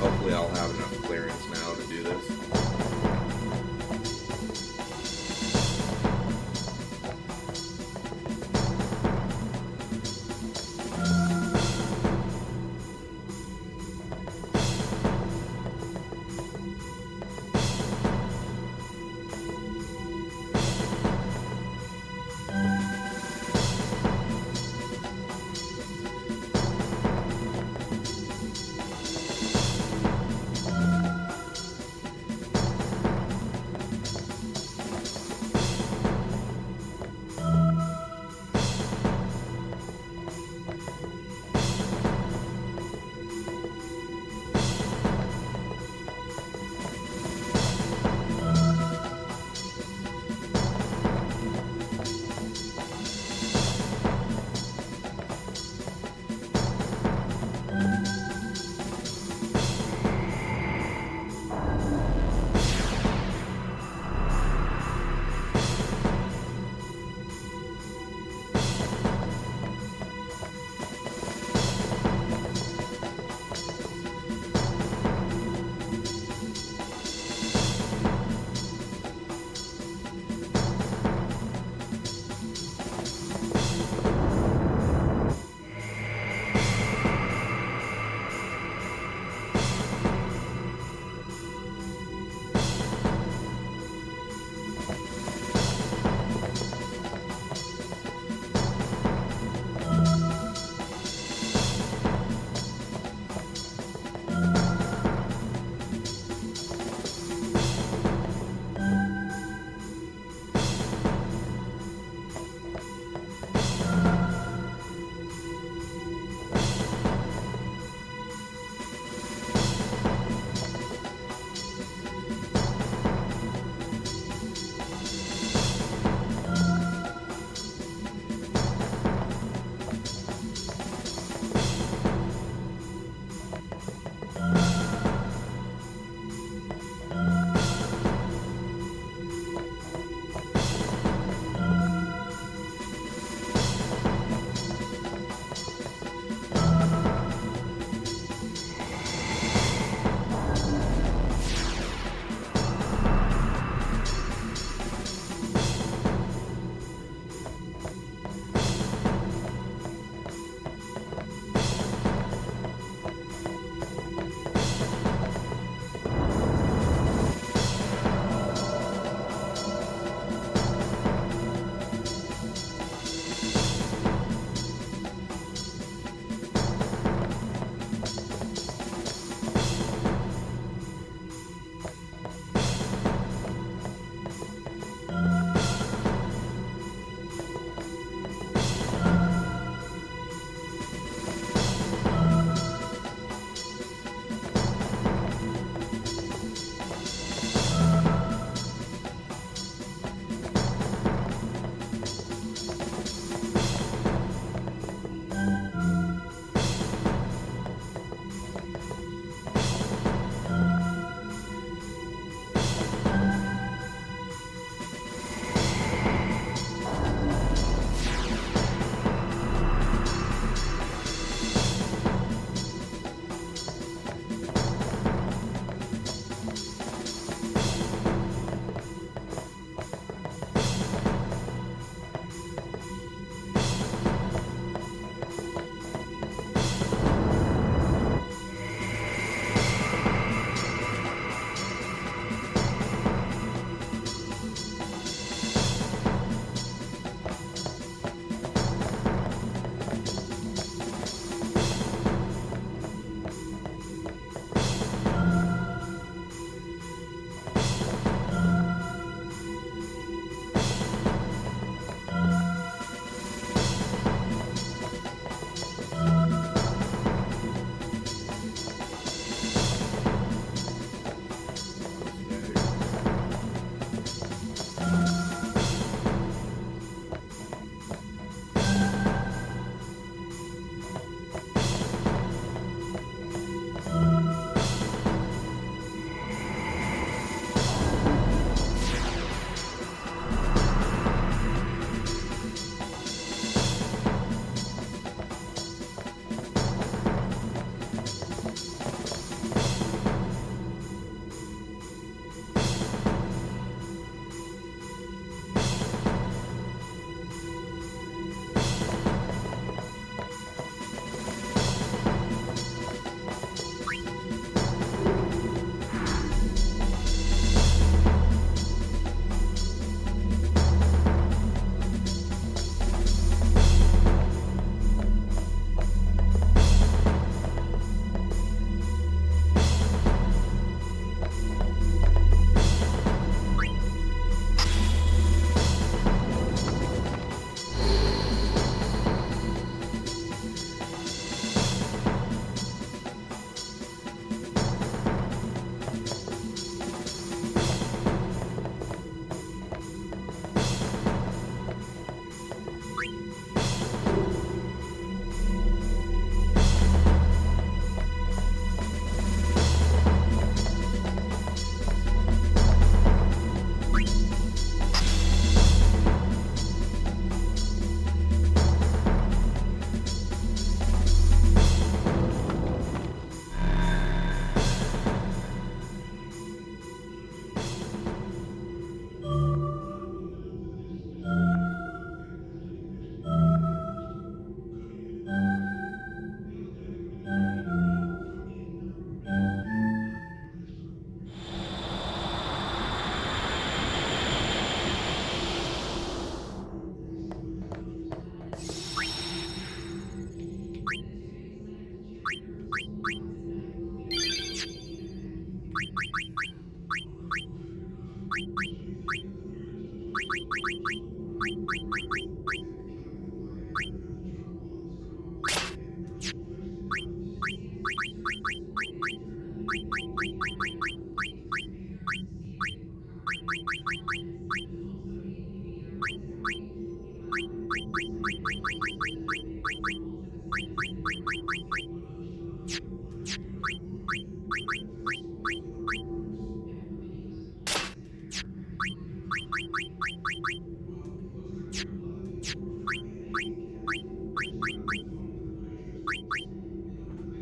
hopefully I'll have enough clearance now to do this.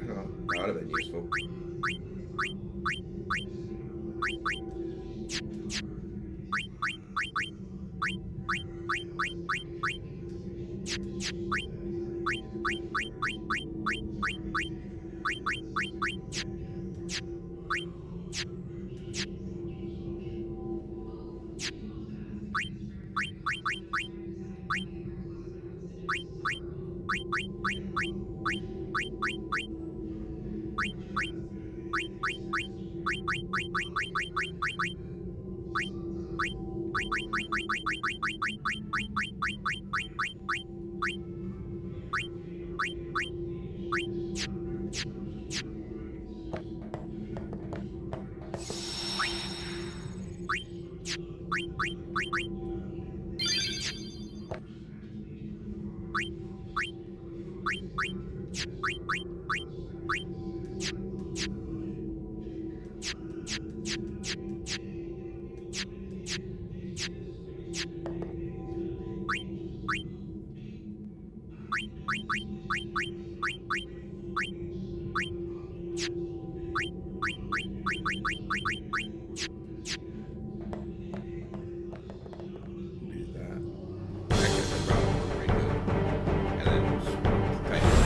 Oh, that would have been useful. Do that. That could have been probably pretty good. And then just tighten it.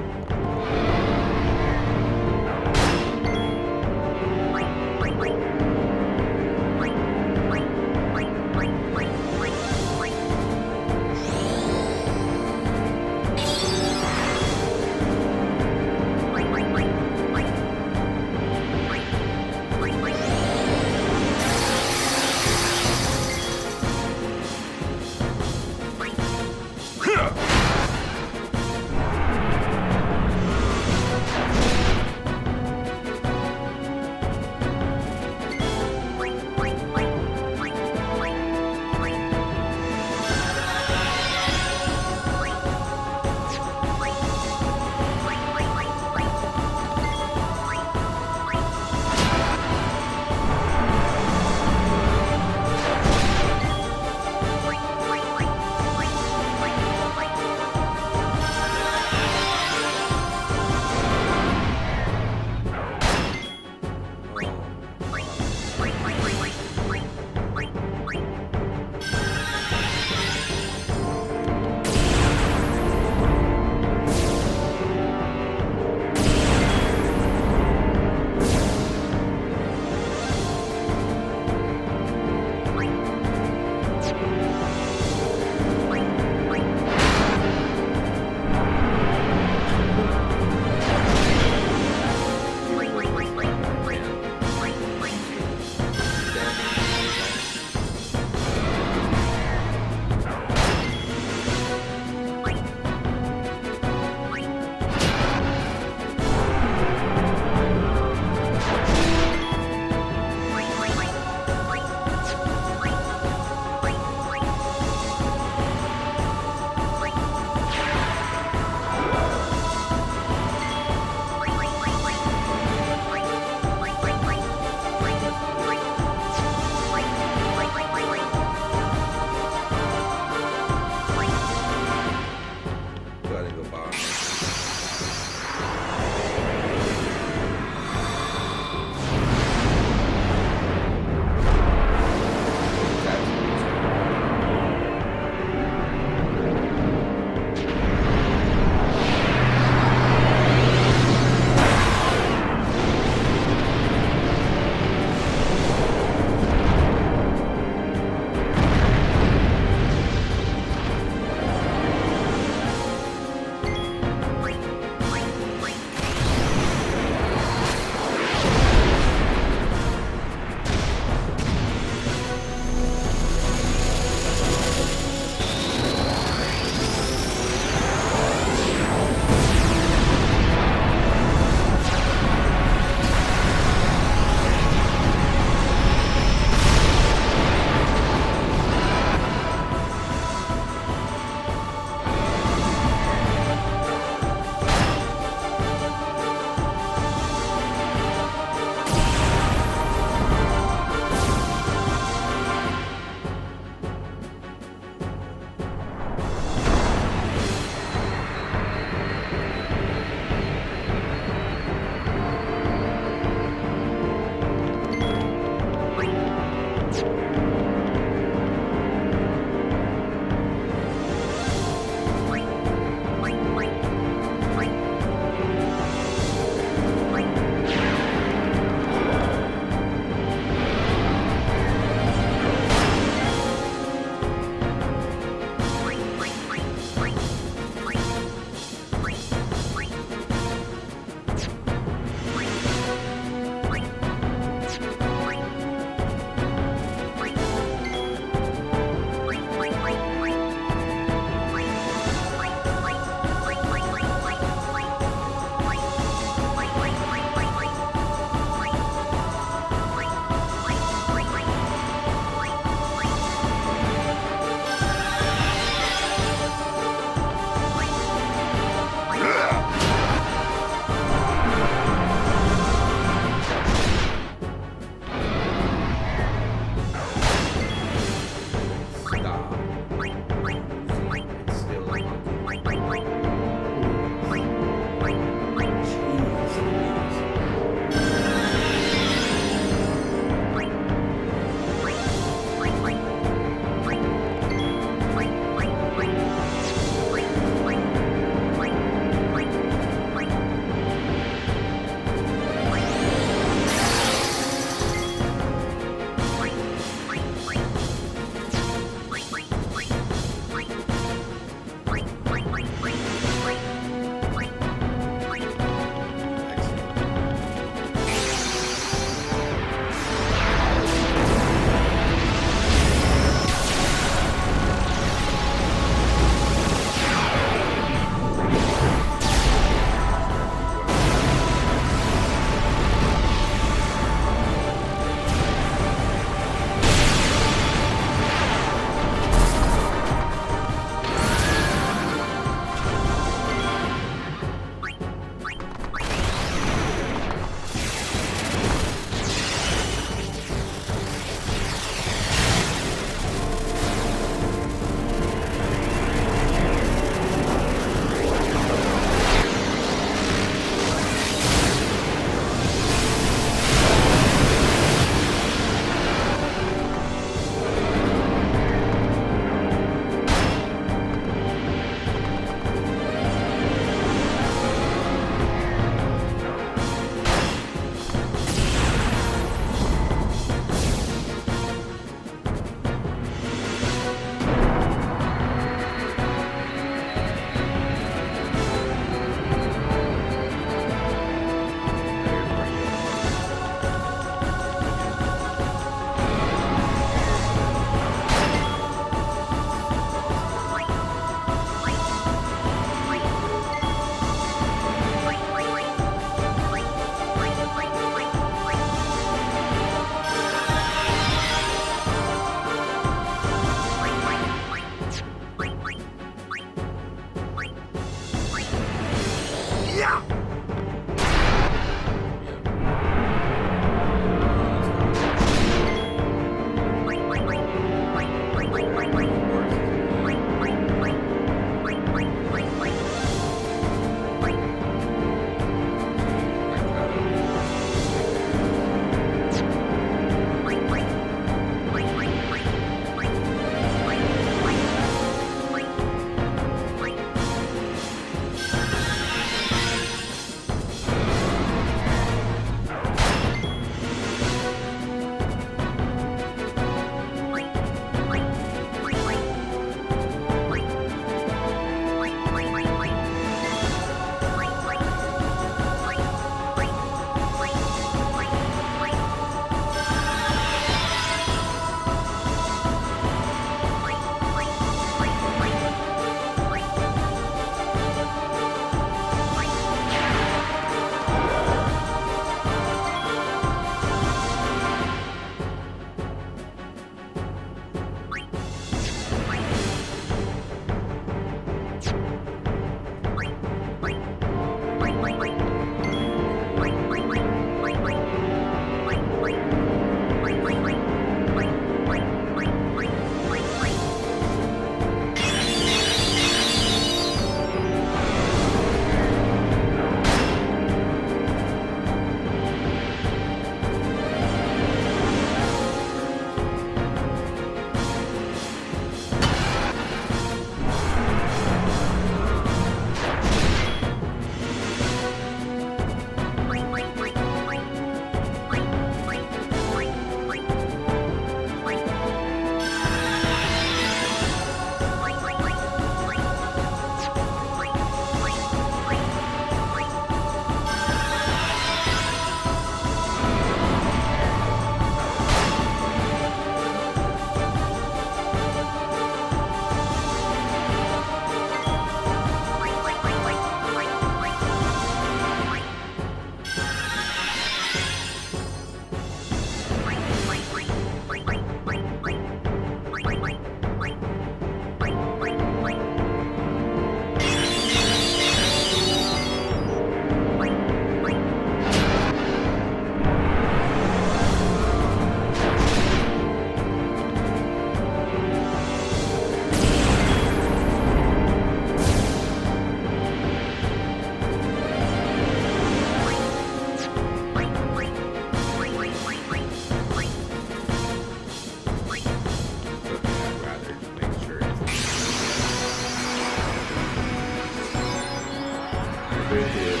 straight to it.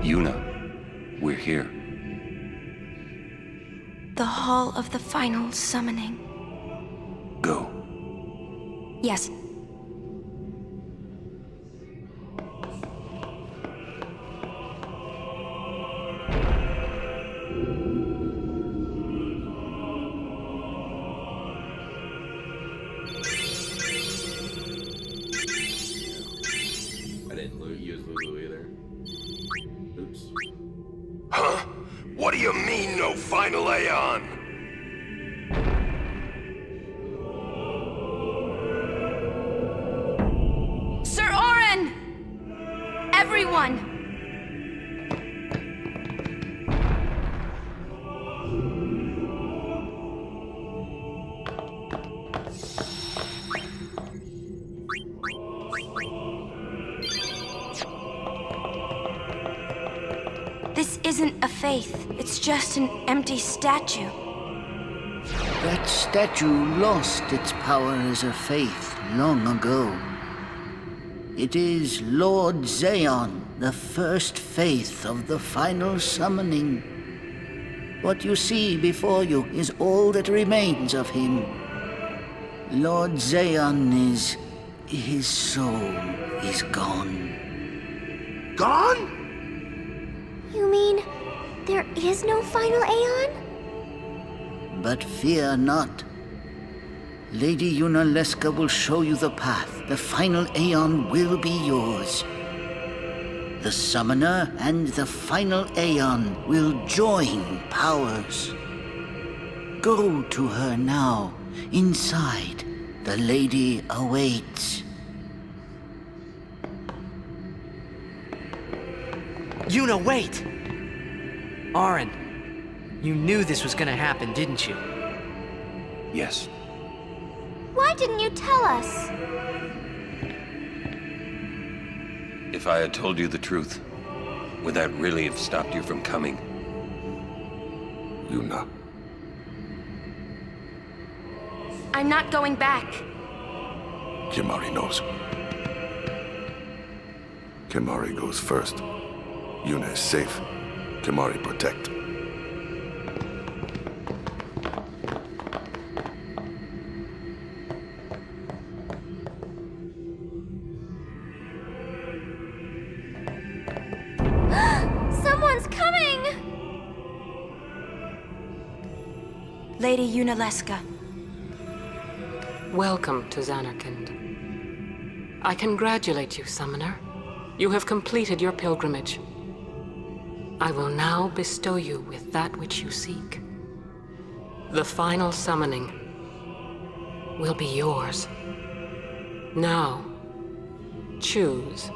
Yuna, we're here. The Hall of the Final Summoning. Go. Yes. I didn't use Lulu either. Oops. Huh? What do you mean, no final Aeon? Sir Auron! Everyone! This isn't a faith. It's just an empty statue. That statue lost its power as a faith long ago. It is Lord Zayon, the first faith of the final summoning. What you see before you is all that remains of him. Lord Zayon is... his soul is gone. Gone? You mean there is no final Aeon? But fear not. Lady Yunalesca will show you the path. The final Aeon will be yours. The Summoner and the final Aeon will join powers. Go to her now. Inside, the lady awaits. Yuna, wait! Auron, you knew this was gonna happen, didn't you? Yes. Why didn't you tell us? If I had told you the truth, would that really have stopped you from coming? Yuna. I'm not going back. Kimahri knows. Kimahri goes first. Yuna is safe. Kimahri protect. Someone's coming! Lady Yunalesca. Welcome to Zanarkand. I congratulate you, Summoner. You have completed your pilgrimage. I will now bestow you with that which you seek. The final summoning will be yours. Now, choose.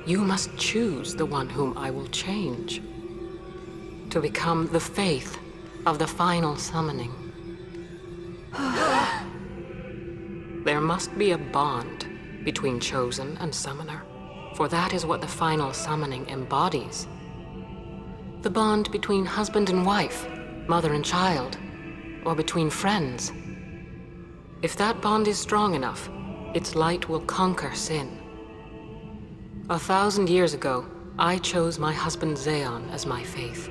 You must choose the one whom I will change to become the faith of the final summoning. There must be a bond between Chosen and Summoner. for that is what the final summoning embodies. The bond between husband and wife, mother and child, or between friends. If that bond is strong enough, its light will conquer sin. 1,000 years ago, I chose my husband Zeon as my faith.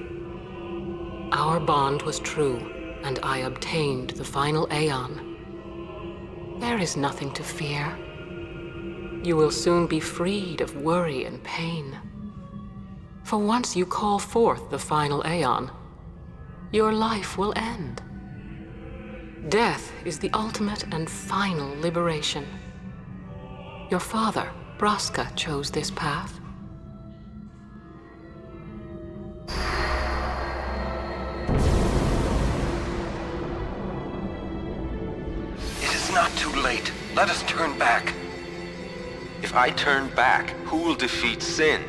Our bond was true, and I obtained the final Aeon. There is nothing to fear. You will soon be freed of worry and pain. For once you call forth the final Aeon, your life will end. Death is the ultimate and final liberation. Your father, Braska, chose this path. It is not too late. Let us turn back. If I turn back, who will defeat Sin?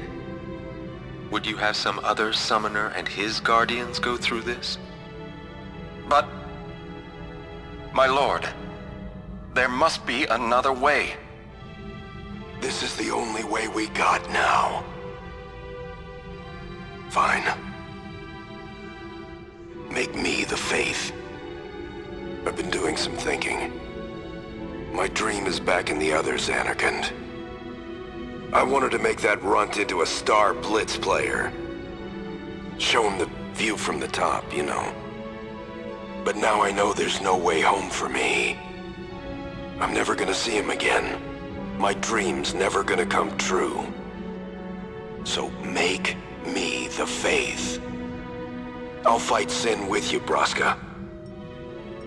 Would you have some other summoner and his guardians go through this? But... my lord, there must be another way. This is the only way we got now. Fine. Make me the Faith. I've been doing some thinking. My dream is back in the other Zanarkand. I wanted to make that runt into a star Blitz player. Show him the view from the top, you know. But now I know there's no way home for me. I'm never gonna see him again. My dream's never gonna come true. So make me the Faith. I'll fight Sin with you, Braska.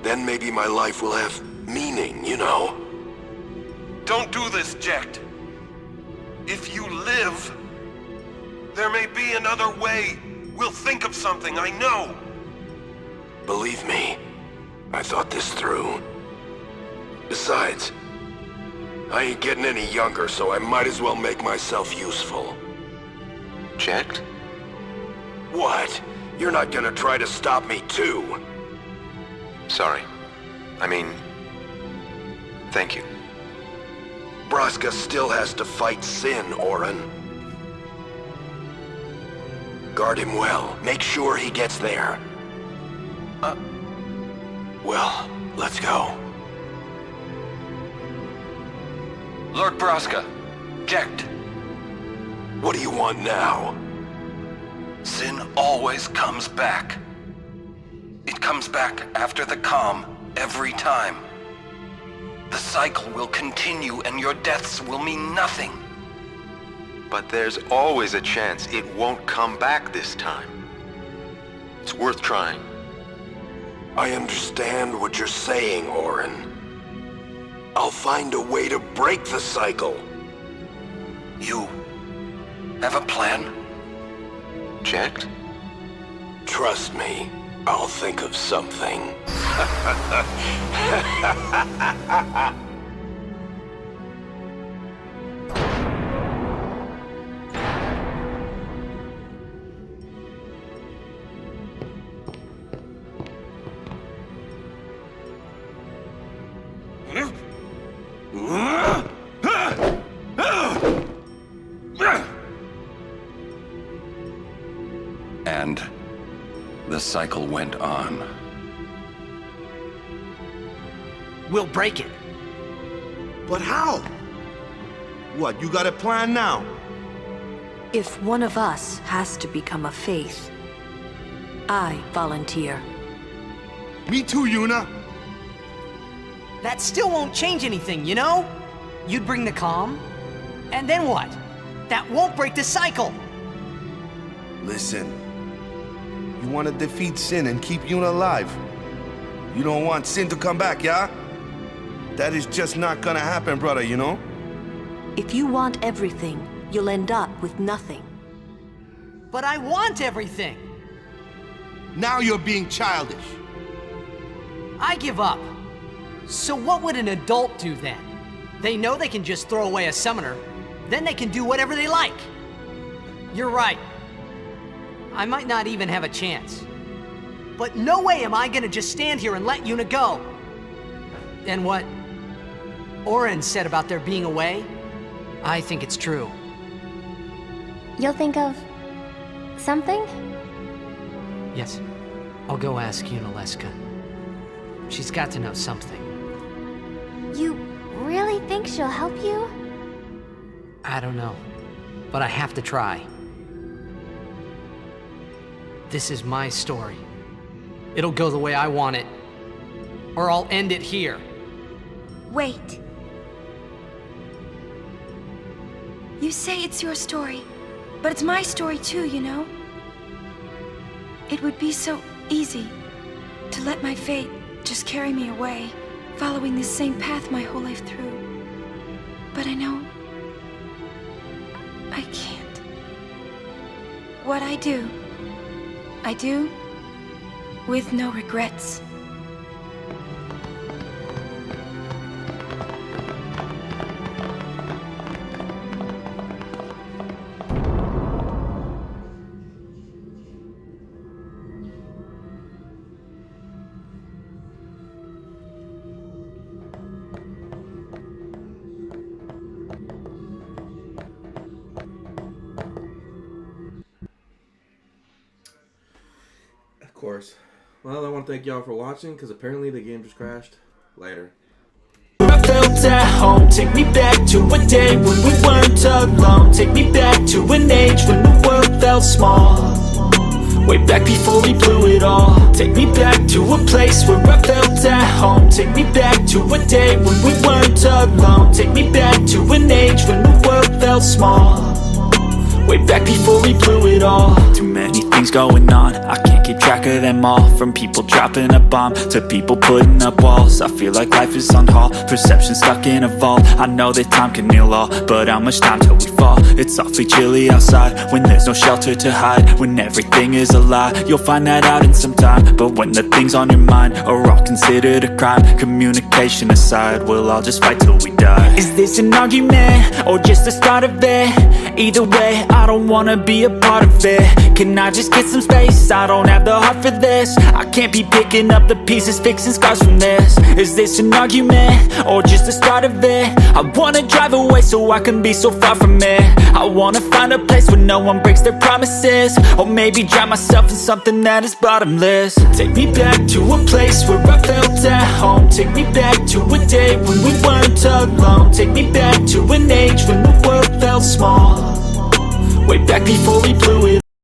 Then maybe my life will have meaning, you know? Don't do this, Jecht. If you live, there may be another way. We'll think of something, I know. Believe me, I thought this through. Besides, I ain't getting any younger, so I might as well make myself useful. Jecht? What? You're not gonna try to stop me too? Sorry. I mean... thank you. Braska still has to fight Sin, Orin. Guard him well. Make sure he gets there. Well, let's go. Lord Braska, Jecht. What do you want now? Sin always comes back. It comes back after the calm, every time. The cycle will continue and your deaths will mean nothing. But there's always a chance it won't come back this time. It's worth trying. I understand what you're saying, Orin. I'll find a way to break the cycle. You have a plan? Jecht? Trust me, I'll think of something. And the cycle went on. We'll break it. But how? What, you got a plan now? If one of us has to become a Faith, I volunteer. Me too, Yuna. That still won't change anything, you know? You'd bring the calm, and then what? That won't break the cycle! Listen, you want to defeat Sin and keep Yuna alive. You don't want Sin to come back, yeah? That is just not gonna happen, brother, you know? If you want everything, you'll end up with nothing. But I want everything! Now you're being childish. I give up. So what would an adult do then? They know they can just throw away a summoner, then they can do whatever they like. You're right. I might not even have a chance. But no way am I gonna just stand here and let Yuna go. And what Orin said about there being a way, I think it's true. You'll think of... something? Yes. I'll go ask Yunalesca. She's got to know something. You really think she'll help you? I don't know. But I have to try. This is my story. It'll go the way I want it. Or I'll end it here. Wait. You say it's your story, but it's my story too, you know? It would be so easy to let my fate just carry me away, following this same path my whole life through. But I know I can't. What I do with no regrets. Of course. Well, I want to thank y'all for watching, because apparently the game just crashed. Later. I felt at home. Take me back to a day when we weren't alone. Take me back to an age when the world felt small. Way back before we blew it all. Take me back to a place where I felt at home. Take me back to a day when we weren't alone. Take me back to an age when the world felt small. Way back before we blew it all. Too many things going on, I can't keep track of them all. From people dropping a bomb to people putting up walls. I feel like life is on hold, perception stuck in a vault. I know that time can heal all, but how much time till we fall? It's awfully chilly outside when there's no shelter to hide. When everything is a lie, you'll find that out in some time. But when the things on your mind are all considered a crime, communication aside, we'll all just fight till we die. Is this an argument or just the start of it? Either way, I don't wanna be a part of it. Can I just get some space? I don't have the heart for this. I can't be picking up the pieces, fixing scars from this. Is this an argument or just the start of it? I wanna drive away so I can be so far from it. I wanna find a place where no one breaks their promises. Or maybe drown myself in something that is bottomless. Take me back to a place where I felt at home. Take me back to a day when we weren't alone. Take me back to an age when the world felt small. Way back before we blew it